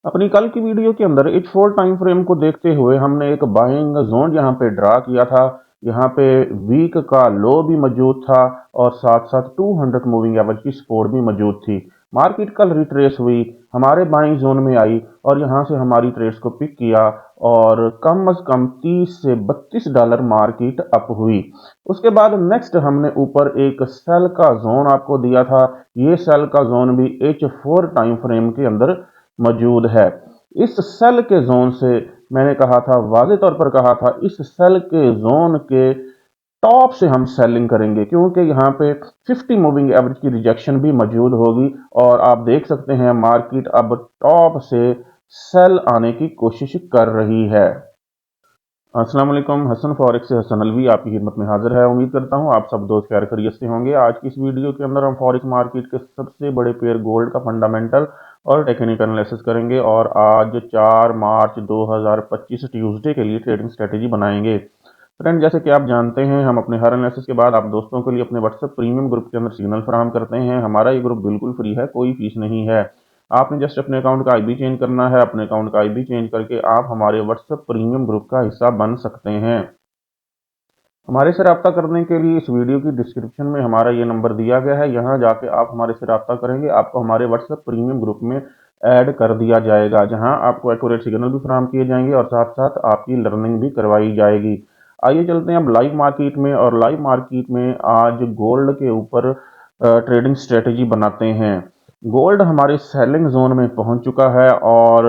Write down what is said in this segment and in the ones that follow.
अपनी कल की वीडियो के अंदर इच 4 टाइम फ्रेम को देखते हुए हमने एक बाइंग जोन यहाँ पे ड्रा किया था। यहाँ पे वीक का लो भी मौजूद था और साथ साथ 200 मूविंग एवरेज की सपोर्ट भी मौजूद थी। मार्केट कल रिट्रेस हुई, हमारे बाइंग जोन में आई और यहाँ से हमारी ट्रेड्स को पिक किया और कम अज कम 30 से $32 मार्केट अप हुई। उसके बाद नेक्स्ट हमने ऊपर एक सेल का जोन आपको दिया था। ये सेल का जोन भी H4 टाइम फ्रेम के अंदर मौजूद है। इस सेल के जोन से मैंने कहा था, वाज़े तौर पर कहा था, इस सेल के जोन के टॉप से हम सेलिंग करेंगे क्योंकि यहाँ पे 50 मूविंग एवरेज की रिजेक्शन भी मौजूद होगी और आप देख सकते हैं मार्केट अब टॉप से सेल आने की कोशिश कर रही है। अस्सलाम वालेकुम, हसन फॉरेक्स से हसन अलवी आपकी खिदमत में हाजिर है। उम्मीद करता हूँ आप सब दोस्त खैर खैरियत से होंगे। आज की इस वीडियो के अंदर हम फॉरेक्स मार्केट के सबसे बड़े पेयर गोल्ड का फंडामेंटल और टेक्निकल एनालिसिस करेंगे और आज 4 मार्च 2025 ट्यूसडे के लिए ट्रेडिंग स्ट्रेटेजी बनाएंगे। फ्रेंड, जैसे कि आप जानते हैं, हम अपने हर एनालिसिस के बाद आप दोस्तों के लिए अपने व्हाट्सएप प्रीमियम ग्रुप के अंदर सिग्नल फराहम करते हैं। हमारा ये ग्रुप बिल्कुल फ्री है, कोई फीस नहीं है। आपने जस्ट अपने अकाउंट का आईबी चेंज करना है। अपने अकाउंट का आईबी चेंज करके आप हमारे व्हाट्सएप प्रीमियम ग्रुप का हिस्सा बन सकते हैं। हमारे से रब्ता करने के लिए इस वीडियो की डिस्क्रिप्शन में हमारा ये नंबर दिया गया है। यहाँ जाके आप हमारे से रब्ता करेंगे, आपको हमारे व्हाट्सएप प्रीमियम ग्रुप में ऐड कर दिया जाएगा, जहाँ आपको एक्यूरेट सिग्नल भी फराहम किए जाएंगे और साथ साथ आपकी लर्निंग भी करवाई जाएगी। आइए चलते हैं अब लाइव मार्केट में, और लाइव मार्केट में आज गोल्ड के ऊपर ट्रेडिंग स्ट्रेटेजी बनाते हैं। गोल्ड हमारे सेलिंग जोन में पहुंच चुका है और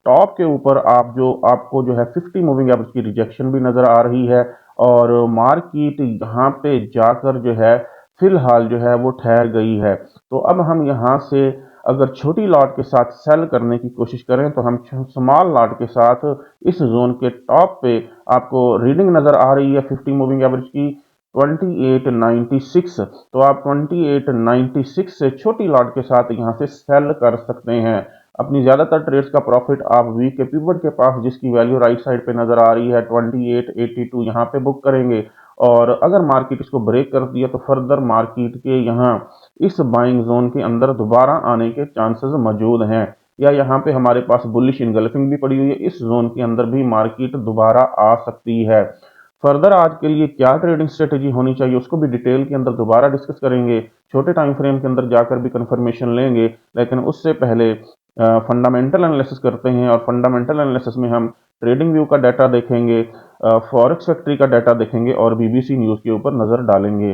टॉप के ऊपर आपको जो है 50 मूविंग एवरेज की रिजेक्शन भी नजर आ रही है और मार्केट यहाँ पे जाकर जो है फिलहाल जो है वो ठहर गई है। तो अब हम यहाँ से अगर छोटी लॉट के साथ सेल करने की कोशिश करें तो हम स्मॉल लॉट के साथ इस जोन के टॉप पे आपको रीडिंग नजर आ रही है 50 मूविंग एवरेज की 2896। तो आप 2896 से छोटी लॉट के साथ यहाँ से सेल कर सकते हैं। अपनी ज्यादातर ट्रेड्स का प्रॉफिट आप वीक के पिवट के पास, जिसकी वैल्यू राइट साइड पे नजर आ रही है 2882, यहाँ पे बुक करेंगे। और अगर मार्केट इसको ब्रेक कर दिया तो फर्दर मार्केट के यहाँ इस बाइंग जोन के अंदर दोबारा आने के चांसेस मौजूद हैं, या यहाँ पे हमारे पास बुलिश इनगल्फिंग भी पड़ी हुई है। इस जोन के अंदर भी मार्केट दोबारा आ सकती है। फर्दर आज के लिए क्या ट्रेडिंग स्ट्रेटेजी होनी चाहिए उसको भी डिटेल के अंदर दोबारा डिस्कस करेंगे। छोटे टाइम फ्रेम के अंदर जाकर भी कंफर्मेशन लेंगे, लेकिन उससे पहले फंडामेंटल एनालिसिस करते हैं। और फंडामेंटल एनालिसिस में हम ट्रेडिंग व्यू का डाटा देखेंगे, फॉरेक्स फैक्ट्री का डाटा देखेंगे और बीबीसी न्यूज़ के ऊपर नज़र डालेंगे।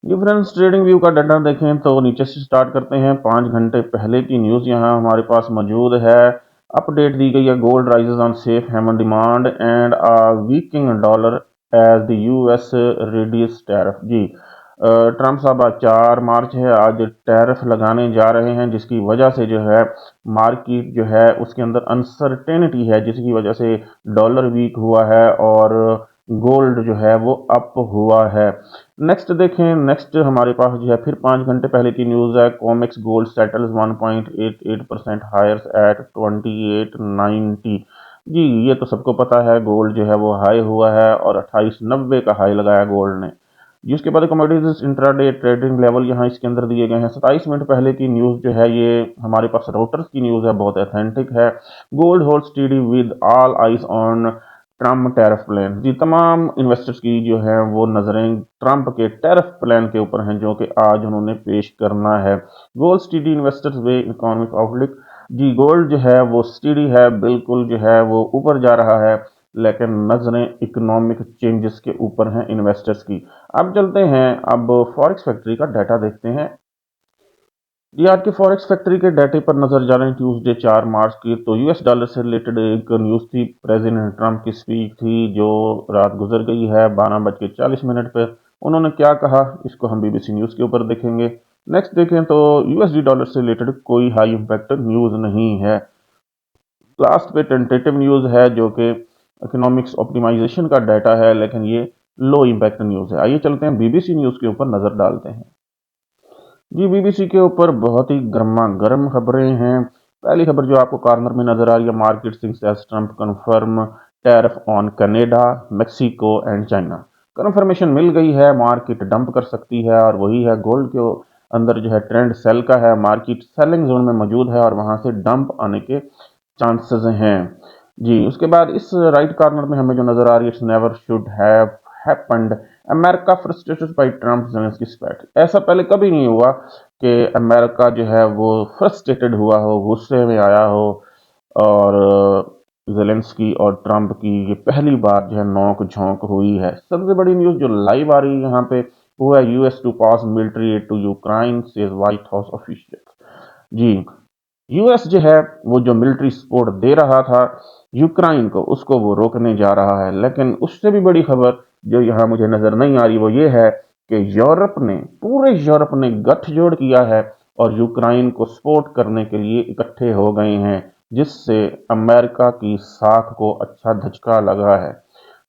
जी फ्रेंड्स, ट्रेडिंग व्यू का डाटा देखें तो नीचे से स्टार्ट करते हैं। 5 घंटे पहले की न्यूज़ यहाँ हमारे पास मौजूद है। अपडेट दी गई है, gold rises on safe haven demand and weakening dollar as the US reduce tariff. जी, ट्रंप साहब आज 4 मार्च है, आज टैरिफ लगाने जा रहे हैं, जिसकी वजह से जो है मार्केट जो है उसके अंदर अनसर्टेनिटी है, जिसकी वजह से डॉलर वीक हुआ है और गोल्ड जो है वो अप हुआ है। नेक्स्ट देखें, नेक्स्ट हमारे पास जो है फिर 5 घंटे पहले की न्यूज़ है। Comex gold settles 1.88% highers at 2890। जी, ये तो सबको पता है, गोल्ड जो है वो हाई हुआ है और 2890 का हाई लगाया गोल्ड ने। जी, उसके बाद कमोडिटीज इंट्राडे ट्रेडिंग लेवल यहाँ इसके अंदर दिए गए हैं। 27 मिनट पहले की न्यूज़ जो है ये हमारे पास रोटर्स की न्यूज़ है, बहुत ऑथेंटिक है। Gold hold steady with all eyes on Trump tariff plan. जी, तमाम इन्वेस्टर्स की जो है वो नजरें ट्रंप के टैरिफ प्लान के ऊपर हैं, जो कि आज उन्होंने पेश करना है। गोल्ड स्टडी इन्वेस्टर्स वे इकोनॉमिक आउटलुक। जी, गोल्ड जो है वो स्टडी है, बिल्कुल जो है वो ऊपर जा रहा है, लेकिन नजरें इकोनॉमिक चेंजेस के ऊपर हैं इन्वेस्टर्स की। अब चलते हैं, अब फॉरेक्स फैक्ट्री का डाटा देखते हैं। जी, आज के फॉरेक्स फैक्ट्री के डाटे पर नजर जा रहे हैं ट्यूसडे 4 मार्च की। तो यूएस डॉलर से रिलेटेड एक न्यूज़ थी, प्रेसिडेंट ट्रंप की स्पीच थी जो रात गुजर गई है 12:40 पर। उन्होंने क्या कहा इसको हम बीबीसी न्यूज़ के ऊपर देखेंगे। नेक्स्ट देखें तो यूएसडी डॉलर से रिलेटेड कोई हाई इम्पैक्ट न्यूज़ नहीं है। लास्ट पे टेंटेटिव न्यूज़ है जो कि इकोनॉमिक्स ऑप्टिमाइजेशन का डाटा है, लेकिन ये लो इम्पैक्ट न्यूज़ है। आइए चलते हैं बीबीसी न्यूज़ के ऊपर नजर डालते हैं। जी, बीबीसी के ऊपर बहुत ही गर्मा गर्म खबरें हैं। पहली खबर जो आपको कॉर्नर में नजर आ रही है, market since as Trump confirm tariff on Canada, Mexico and China. Confirmation मिल गई है, मार्केट डंप कर सकती है और वही है गोल्ड के अंदर जो है ट्रेंड सेल का है। मार्केट सेलिंग जोन में मौजूद है और वहां से डंप आने के चांसेस हैं। जी, उसके बाद इस राइट कॉर्नर में हमें जो नजर आ रही है, it's never should have happened, America frustrated by Trump Zelensky spat. ऐसा पहले कभी नहीं हुआ कि अमेरिका जो है वो फ्रस्ट्रेटेड हुआ हो, गुस्से में आया हो, और ज़ेलेंस्की और ट्रम्प की ये पहली बार जो है नोक झोंक हुई है। सबसे बड़ी न्यूज़ जो लाइव आ रही है यहाँ पे वो है US to pass military aid to Ukraine says White House official. जी, यूएस जो है वो जो मिलिट्री सपोर्ट दे रहा था यूक्रेन को, उसको वो रोकने जा रहा है। लेकिन उससे भी बड़ी खबर जो यहाँ मुझे नजर नहीं आ रही वो ये है कि यूरोप ने, पूरे यूरोप ने गठजोड़ किया है और यूक्रेन को सपोर्ट करने के लिए इकट्ठे हो गए हैं, जिससे अमेरिका की साख को अच्छा धचका लगा है।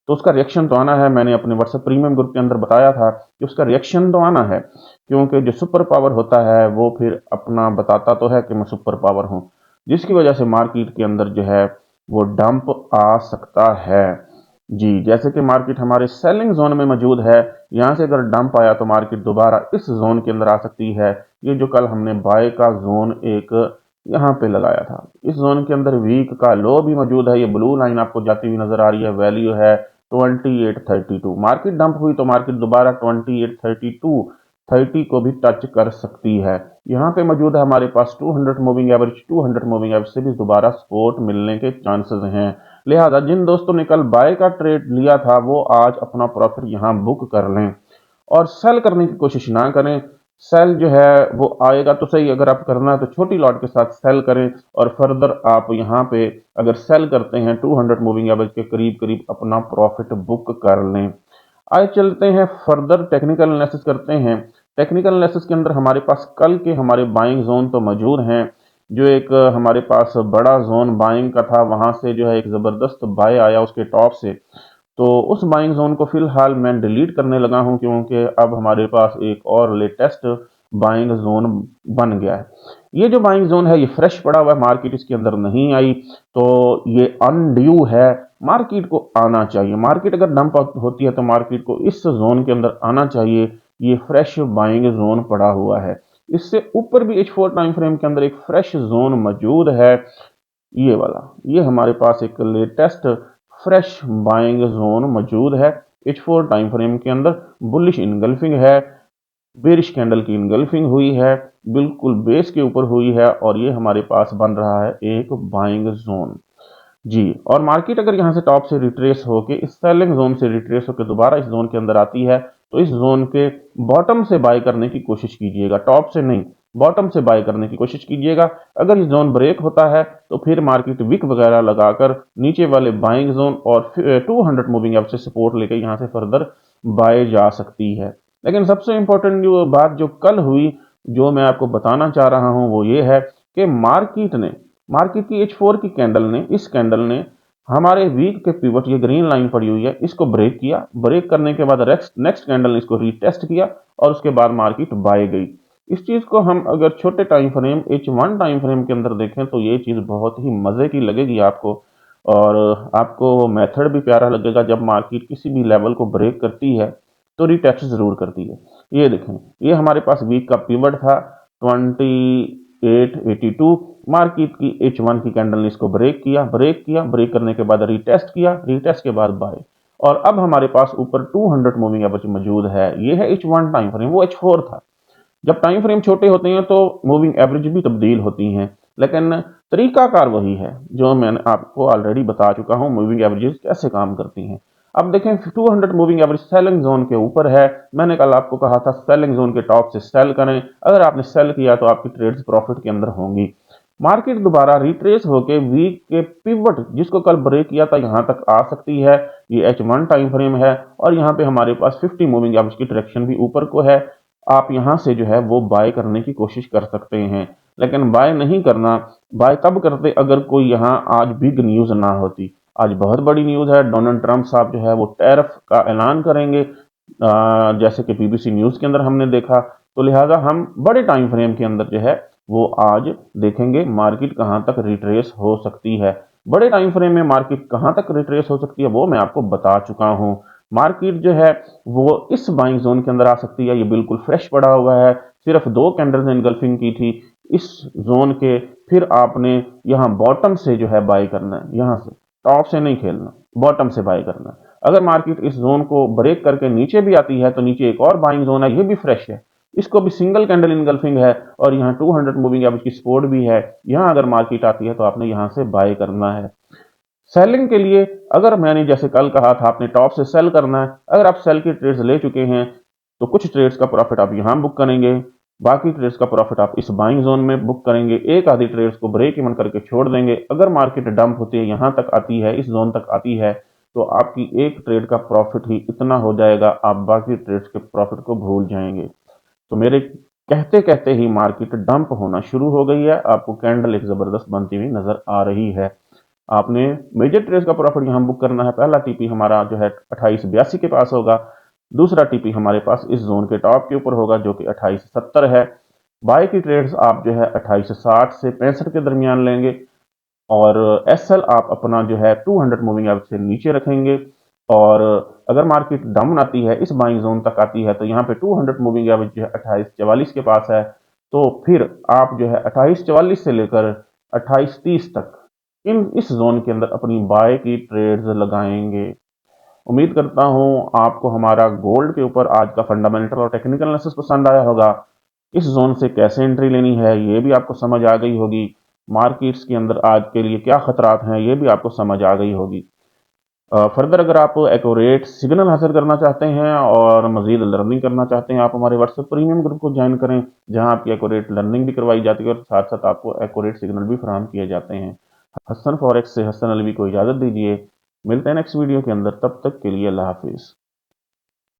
तो उसका रिएक्शन तो आना है। मैंने अपने व्हाट्सएप प्रीमियम ग्रुप के अंदर बताया था कि उसका रिएक्शन तो आना है, क्योंकि जो सुपर पावर होता है वो फिर अपना बताता तो है कि मैं सुपर पावर हूं, जिसकी वजह से मार्केट के अंदर जो है वो डंप आ सकता है। जी, जैसे कि मार्केट हमारे सेलिंग जोन में मौजूद है, यहाँ से अगर डंप आया तो मार्केट दोबारा इस जोन के अंदर आ सकती है। ये जो कल हमने बाय का जोन एक यहाँ पे लगाया था, इस जोन के अंदर वीक का लो भी मौजूद है। ये ब्लू लाइन आपको जाती हुई नजर आ रही है, वैल्यू है 2832। मार्केट डंप हुई तो मार्केट दोबारा 2832 को भी टच कर सकती है। यहाँ पे मौजूद है हमारे पास 200 मूविंग एवरेज, 200 मूविंग एवरेज से भी दोबारा सपोर्ट मिलने के चांसेस हैं। लिहाजा जिन दोस्तों ने कल बाय का ट्रेड लिया था वो आज अपना प्रॉफिट यहाँ बुक कर लें और सेल करने की कोशिश ना करें। सेल जो है वो आएगा तो सही, अगर आप करना है तो छोटी लॉट के साथ सेल करें और फर्दर आप यहाँ पे अगर सेल करते हैं 200 मूविंग एवरेज के करीब करीब अपना प्रॉफिट बुक कर लें। आगे चलते हैं, फर्दर टेक्निकल एनालिसिस करते हैं। टेक्निकल एनालिसिस के अंदर हमारे पास कल के हमारे बाइंग जोन तो मौजूद हैं। जो एक हमारे पास बड़ा जोन बाइंग का था, वहां से जो है एक जबरदस्त बाय आया उसके टॉप से, तो उस बाइंग जोन को फिलहाल मैं डिलीट करने लगा हूं, क्योंकि अब हमारे पास एक और लेटेस्ट बाइंग जोन बन गया है। ये जो बाइंग जोन है ये फ्रेश पड़ा हुआ है, मार्केट इसके अंदर नहीं आई, तो ये अनड्यू है। मार्केट को आना चाहिए, मार्केट अगर डंप होती है तो मार्केट को इस जोन के अंदर आना चाहिए। ये फ्रेश बाइंग जोन पड़ा हुआ है। इससे ऊपर भी H4 टाइम फ्रेम के अंदर एक फ्रेश जोन मौजूद है, ये वाला। ये हमारे पास एक लेटेस्ट फ्रेश बाइंग जोन मौजूद है। H4 टाइम फ्रेम के अंदर बुलिश इनगल्फिंग है, बेरिश कैंडल की इनगल्फिंग हुई है, बिल्कुल बेस के ऊपर हुई है, और ये हमारे पास बन रहा है एक बाइंग जोन। जी, और मार्केट अगर यहाँ से टॉप से रिट्रेस होके इस सेलिंग जोन से रिट्रेस होकर दोबारा इस जोन के अंदर आती है तो इस जोन के बॉटम से बाय करने की कोशिश कीजिएगा, टॉप से नहीं, बॉटम से बाय करने की कोशिश कीजिएगा। अगर ये जोन ब्रेक होता है तो फिर मार्केट विक वगैरह लगाकर नीचे वाले बाइंग जोन और 200 मूविंग एवरेज से सपोर्ट लेकर यहाँ से फर्दर बाय जा सकती है। लेकिन सबसे इंपॉर्टेंट जो बात जो कल हुई, जो मैं आपको बताना चाह रहा हूँ वो ये है कि मार्केट की H4 की कैंडल ने, इस कैंडल ने हमारे वीक के पिवट, ये ग्रीन लाइन पड़ी हुई है, इसको ब्रेक किया। ब्रेक करने के बाद नेक्स्ट कैंडल ने इसको रीटेस्ट किया और उसके बाद मार्केट बाय गई। इस चीज को हम अगर छोटे time frame H1 time frame के अंदर देखें तो ये चीज बहुत ही मजे की लगेगी आपको, और आपको मेथड भी प्यारा लगेगा। जब मार्केट किसी भी लेवल को ब्रेक करती है तो रीटेस्ट जरूर करती है। ये देखें, ये हमारे पास वीक का पिवट था 2882। मार्केट की H1 की कैंडल ने इसको ब्रेक करने के बाद रीटेस्ट के बाद बाय, और अब हमारे पास ऊपर 200 मूविंग एवरेज मौजूद है। ये है H1 टाइम फ्रेम, वो H4 था। जब टाइम फ्रेम छोटे होते हैं तो मूविंग एवरेज भी तब्दील होती हैं, लेकिन तरीकाकार वही है जो मैंने आपको ऑलरेडी बता चुका हूं, मूविंग एवरेजेस कैसे काम करती हैं। अब देखें, 200 मूविंग एवरेज सेलिंग जोन के ऊपर है। मैंने कल आपको कहा था सेलिंग जोन के टॉप से सेल करें, अगर आपने सेल किया तो आपकी ट्रेड्स प्रॉफिट के अंदर होंगी। मार्केट दोबारा रिट्रेस होकर वीक के पिवट जिसको कल ब्रेक किया था यहां तक आ सकती है। ये H1 टाइम फ्रेम है और यहाँ पे हमारे पास 50 मूविंग एवरेज की डायरेक्शन भी ऊपर को है। आप यहां से जो है वो बाय करने की कोशिश कर सकते हैं, लेकिन बाय नहीं करना। बाय तब करते अगर कोई यहाँ आज बिग न्यूज ना होती। आज बहुत बड़ी न्यूज है, डोनाल्ड ट्रंप साहब जो है वो टैरिफ का ऐलान करेंगे, जैसे कि BBC न्यूज के अंदर हमने देखा। तो लिहाजा हम बड़े टाइम फ्रेम के अंदर जो है वो आज देखेंगे मार्केट कहां तक रिट्रेस हो सकती है। बड़े टाइम फ्रेम में मार्केट कहां तक रिट्रेस हो सकती है वो मैं आपको बता चुका हूं। मार्केट जो है वो इस बाइंग जोन के अंदर आ सकती है। ये बिल्कुल फ्रेश पड़ा हुआ है, सिर्फ 2 कैंडल्स ने इनगल्फिंग की थी। इस जोन के फिर आपने यहाँ बॉटम से जो है बाय करना है, यहाँ से टॉप से नहीं खेलना, बॉटम से बाय करना है। अगर मार्केट इस जोन को ब्रेक करके नीचे भी आती है तो नीचे एक और बाइंग जोन है, ये भी फ्रेश है, इसको भी सिंगल कैंडल इनगल्फिंग है और यहाँ 200 मूविंग एवरेज की सपोर्ट भी है। यहाँ अगर मार्केट आती है तो आपने यहाँ से बाय करना है। सेलिंग के लिए अगर मैंने जैसे कल कहा था आपने टॉप से सेल करना है, अगर आप सेल की ट्रेड्स ले चुके हैं तो कुछ ट्रेड्स का प्रॉफिट आप यहाँ बुक करेंगे, बाकी ट्रेड्स का प्रॉफिट आप इस बाइंग जोन में बुक करेंगे, एक आधी ट्रेड्स को ब्रेक इवन करके छोड़ देंगे। अगर मार्केट डंप होती है, यहाँ तक आती है, इस जोन तक आती है, तो आपकी एक ट्रेड का प्रॉफिट ही इतना हो जाएगा, आप बाकी ट्रेड्स के प्रॉफिट को भूल जाएंगे। तो मेरे कहते कहते ही मार्केट डंप होना शुरू हो गई है, आपको कैंडल एक जबरदस्त बनती हुई नजर आ रही है। आपने मेजर ट्रेड्स का प्रॉफिट यहाँ बुक करना है। पहला टीपी हमारा जो है 2882 के पास होगा, दूसरा टीपी हमारे पास इस जोन के टॉप के ऊपर होगा जो कि 2870 है। बाय की ट्रेड्स आप जो है 2860 से 65 के दरमियान लेंगे और एसएल आप अपना जो है 200 मूविंग एवरेज से नीचे रखेंगे। और अगर मार्केट डाउन आती है, इस बाइंग जोन तक आती है, तो यहाँ पे 200 मूविंग एवरेज जो है 2844 के पास है, तो फिर आप जो है 2844 से लेकर 2830 तक इस जोन के अंदर अपनी बाय की ट्रेड्स लगाएंगे। उम्मीद करता हूं आपको हमारा गोल्ड के ऊपर आज का फंडामेंटल और टेक्निकल एनालिसिस पसंद आया होगा। इस जोन से कैसे एंट्री लेनी है ये भी आपको समझ आ गई होगी। मार्केट्स के अंदर आज के लिए क्या खतरात हैं ये भी आपको समझ आ गई होगी। फर्दर अगर आप एक्यूरेट सिग्नल हासिल करना चाहते हैं और मजीद लर्निंग करना चाहते हैं, आप हमारे व्हाट्सएप प्रीमियम ग्रुप को ज्वाइन करें, जहां आपकी एक्यूरेट लर्निंग भी करवाई जाती है और साथ साथ आपको एक्यूरेट सिग्नल भी फराहम किए जाते हैं। हसन फॉरेक्स से हसन अलवी को इजाज़त दीजिए। मिलते हैं नेक्स्ट वीडियो के अंदर, तब तक के लिए अल्लाह हाफिज़।